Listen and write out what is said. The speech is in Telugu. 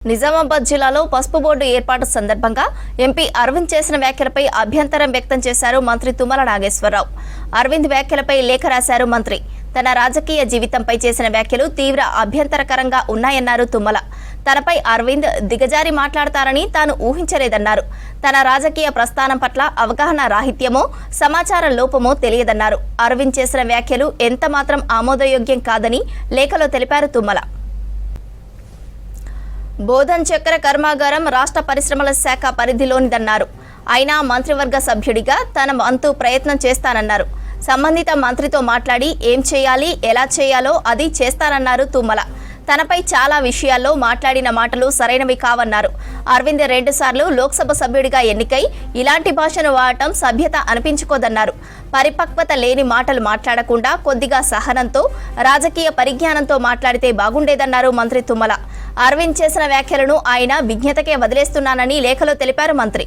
నిజామాబాద్ జిల్లాలో పసుపు బోర్డు ఏర్పాటు సందర్భంగా ఎంపీ అరవింద్ చేసిన వ్యాఖ్యలపై అభ్యంతరం వ్యక్తం చేశారు మంత్రి తుమ్మల నాగేశ్వరరావు. అరవింద్ వ్యాఖ్యలపై లేఖ రాశారు మంత్రి. తన రాజకీయ జీవితంపై చేసిన వ్యాఖ్యలు తీవ్ర అభ్యంతరకరంగా ఉన్నాయన్నారు తుమ్మల. తనపై అరవింద్ దిగజారి మాట్లాడతారని తాను ఊహించలేదన్నారు. తన రాజకీయ ప్రస్థానం పట్ల అవగాహన రాహిత్యమో సమాచార లోపమో తెలియదన్నారు. అరవింద్ చేసిన వ్యాఖ్యలు ఎంతమాత్రం ఆమోదయోగ్యం కాదని లేఖలో తెలిపారు తుమ్మల. బోధన్ చక్కెర కర్మాగారం రాష్ట్ర పరిశ్రమల శాఖ పరిధిలోనిదన్నారు. అయినా మంత్రివర్గ సభ్యుడిగా తన వంతు ప్రయత్నం చేస్తానన్నారు. సంబంధిత మంత్రితో మాట్లాడి ఏం చేయాలి, ఎలా చేయాలో అది చేస్తానన్నారు తుమ్మల. తనపై చాలా విషయాల్లో మాట్లాడిన మాటలు సరైనవి కావన్నారు. అరవింద్ 2 సార్లు లోక్సభ సభ్యుడిగా ఎన్నికై ఇలాంటి భాషను వాడటం సభ్యత అనిపించుకోదన్నారు. పరిపక్వత లేని మాటలు మాట్లాడకుండా కొద్దిగా సహనంతో, రాజకీయ పరిజ్ఞానంతో మాట్లాడితే బాగుండేదన్నారు మంత్రి తుమ్మల. అరవింద్ చేసిన వ్యాఖ్యలను ఆయన విజ్ఞతకే వదిలేస్తున్నానని లేఖలో తెలిపారు మంత్రి.